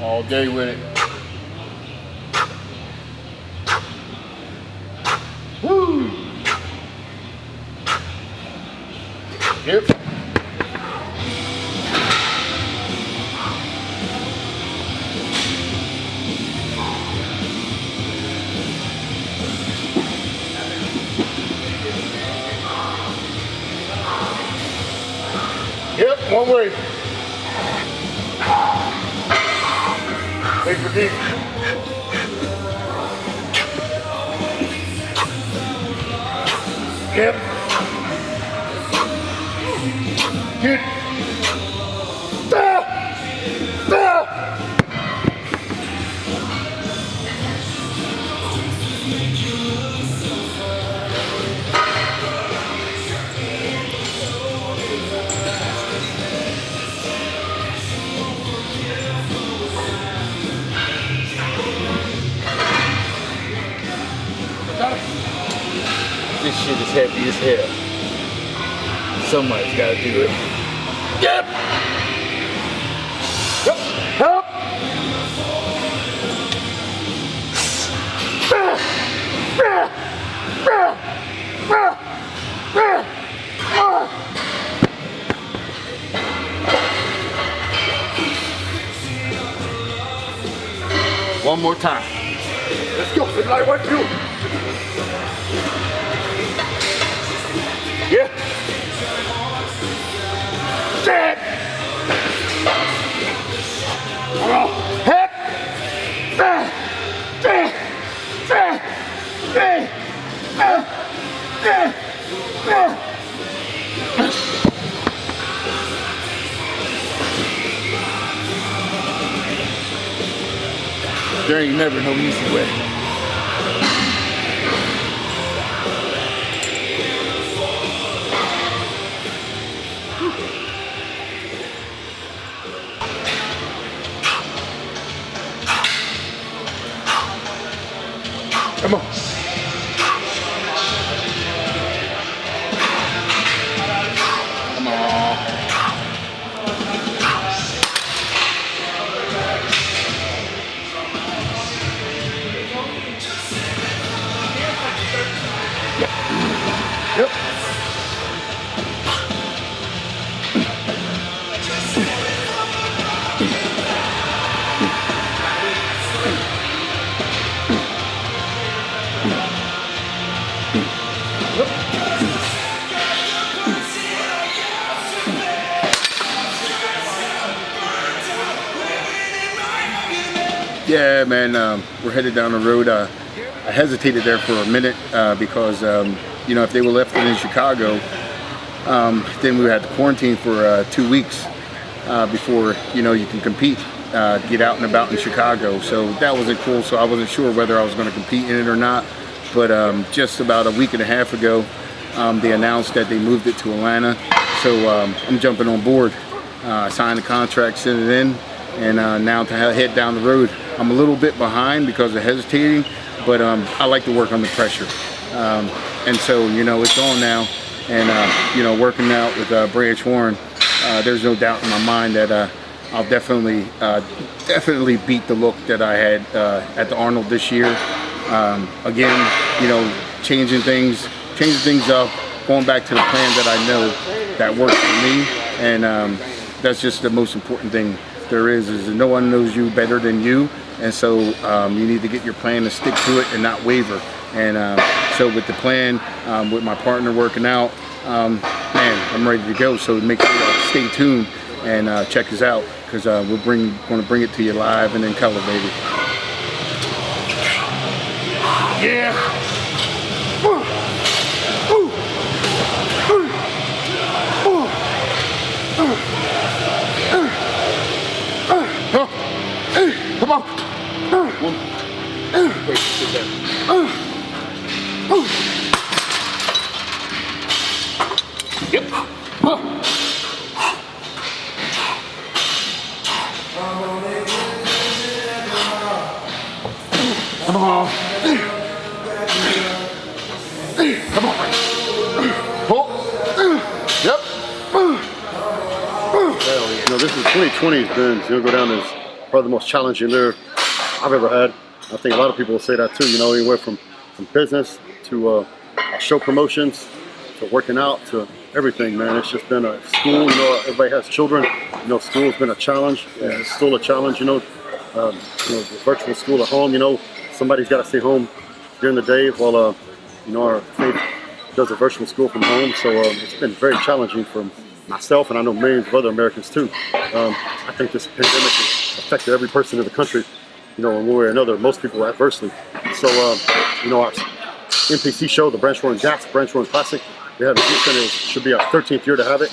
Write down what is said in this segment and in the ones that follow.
All day with it. Woo! Yep. Yep, one way. Take the deep. Yep. Good. This shit is heavy as hell. Somebody's gotta do it. Yep! Yep! Help! One more time. Let's go. It's like what you. Yeah. Shit. Come on. Hip. There ain't never no easy way. Come on. Come on. Yep. Yeah, man, we're headed down the road. I hesitated there for a minute because, you know, if they were left in Chicago, then we had to quarantine for 2 weeks before, you know, you can compete, get out and about in Chicago. So that wasn't cool, so I wasn't sure whether I was going to compete in it or not. But just about a week and a half ago, they announced that they moved it to Atlanta. So I'm jumping on board. I signed the contract, sent it in, and now to head down the road. I'm a little bit behind because of hesitating, but I like to work under pressure. And so, you know, it's on now. And, you know, working out with Branch Warren, there's no doubt in my mind that I'll definitely beat the look that I had at the Arnold this year. Again, you know, changing things up, going back to the plan that I know that works for me. And that's just the most important thing there is that no one knows you better than you. And so you need to get your plan and stick to it and not waver. And so with the plan, with my partner working out, man, I'm ready to go. So make sure you stay tuned and check us out, because we're going to bring it to you live and in color, baby. Yeah. Come on. Wait, sit down. Yep. Come on. Come on. Pull. Yep. No, this is 2020's done. It's gonna go down as probably the most challenging year I've ever had. I think a lot of people will say that too. You know, anywhere from business to show promotions to working out to everything, man. It's just been a school. You know, everybody has children. You know, school's been a challenge. And it's still a challenge. You know, the virtual school at home. You know, somebody's got to stay home during the day while you know, our faith does a virtual school from home. So it's been very challenging for myself, and I know millions of other Americans too. I think this pandemic has affected every person in the country, you know, in one way or another, most people adversely. So, you know, our NPC show, the Branch Warren GASP, Branch Warren Classic, we have in Houston. It should be our 13th year to have it.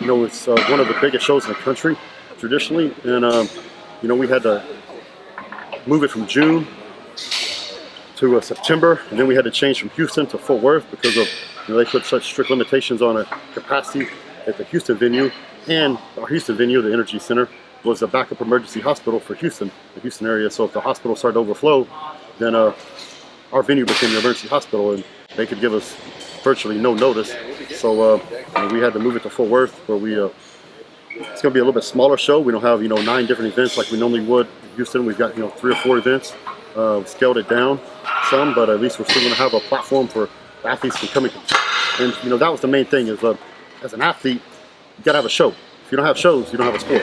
You know, it's one of the biggest shows in the country, traditionally, and, you know, we had to move it from June to September, and then we had to change from Houston to Fort Worth because of, you know, they put such strict limitations on a capacity at the Houston venue, and our Houston venue, the Energy Center, was a backup emergency hospital for Houston, the Houston area. So if the hospital started to overflow, then our venue became the emergency hospital, and they could give us virtually no notice. So we had to move it to Fort Worth, where we it's going to be a little bit smaller show. We don't have, you know, 9 different events like we normally would in Houston. We've got, you know, 3 or 4 events. We scaled it down some, but at least we're still going to have a platform for athletes to come in. And, you know, that was the main thing is, as an athlete, you got to have a show. If you don't have shows, you don't have a sport.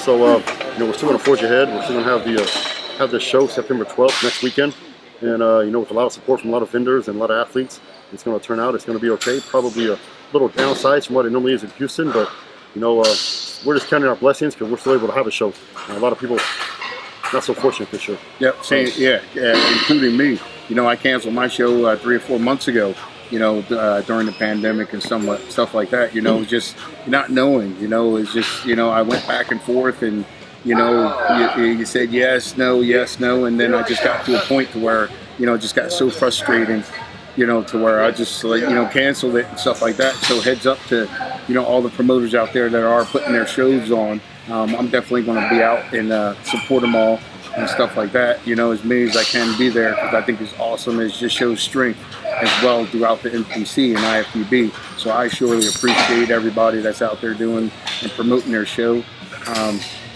So, you know, we're still going to forge ahead. We're still going to have this show September 12th next weekend, and you know, with a lot of support from a lot of vendors and a lot of athletes, it's going to turn out. It's going to be okay. Probably a little downsides from what it normally is in Houston, but you know, we're just counting our blessings because we're still able to have a show. And a lot of people not so fortunate this year. Yep, same, yeah, including me. You know, I canceled my show 3 or 4 months ago. You know, during the pandemic and stuff like that. You know, just not knowing. You know, it's just, you know, I went back and forth, and You know, you said yes, no, and then I just got to a point to where, you know, it just got so frustrating, you know, to where I just, like, you know, canceled it and stuff like that. So heads up to, you know, all the promoters out there that are putting their shows on. I'm definitely going to be out and support them all and stuff like that, you know, as many as I can be there, because I think it's awesome. It just shows strength as well throughout the NPC and IFBB. So I surely appreciate everybody that's out there doing and promoting their show.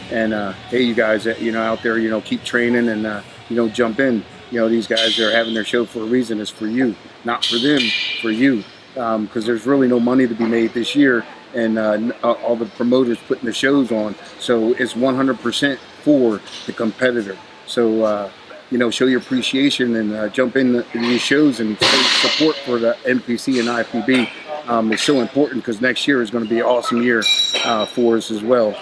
Hey, you guys, you know, out there, you know, keep training and, you know, jump in. You know, these guys are having their show for a reason. It's for you, not for them, for you. Because there's really no money to be made this year, and all the promoters putting the shows on. So it's 100% for the competitor. So, you know, show your appreciation and jump in these shows and support for the NPC and IFBB. It's so important because next year is going to be an awesome year for us as well.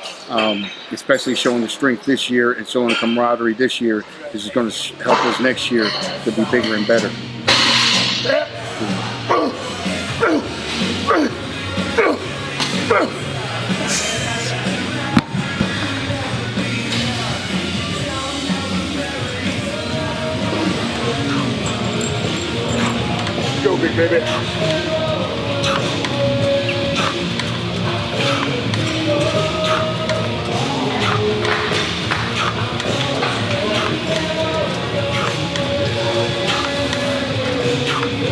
Especially showing the strength this year and showing the camaraderie this year. This is going to help us next year to be bigger and better. Go, big baby.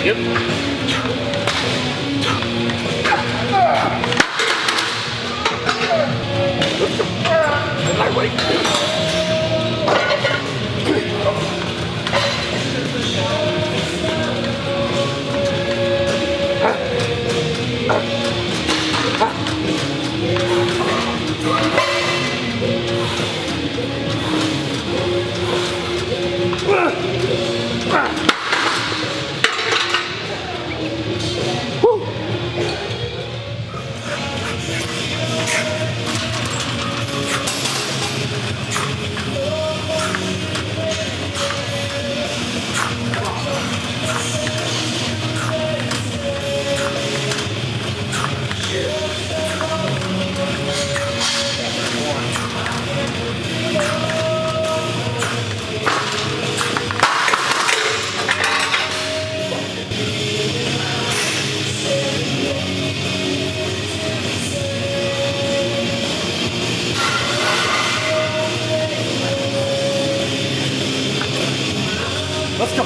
Yep. Let's go. Lightweight. Let's go.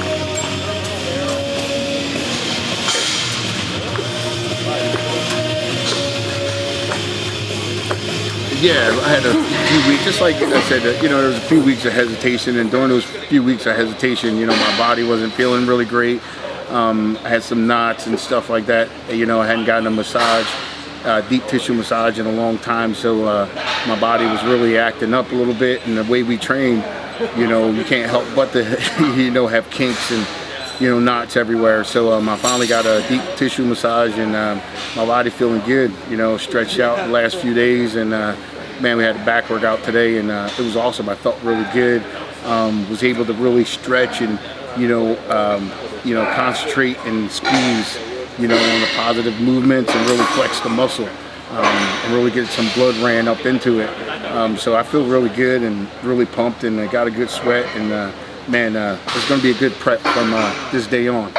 Yeah, I had a few weeks, just like I said, you know, there was a few weeks of hesitation, and during those few weeks of hesitation, you know, my body wasn't feeling really great. I had some knots and stuff like that. You know, I hadn't gotten a massage, deep tissue massage in a long time, so my body was really acting up a little bit, and the way we train, you know, you can't help but to, you know, have kinks and, you know, knots everywhere. So I finally got a deep tissue massage, and my body feeling good, you know, stretched out the last few days, and man, we had a back workout today, and it was awesome. I felt really good, was able to really stretch and, you know, concentrate and squeeze, you know, on the positive movements and really flex the muscle, and really get some blood ran up into it. So I feel really good and really pumped, and I got a good sweat, and man, it's going to be a good prep from this day on.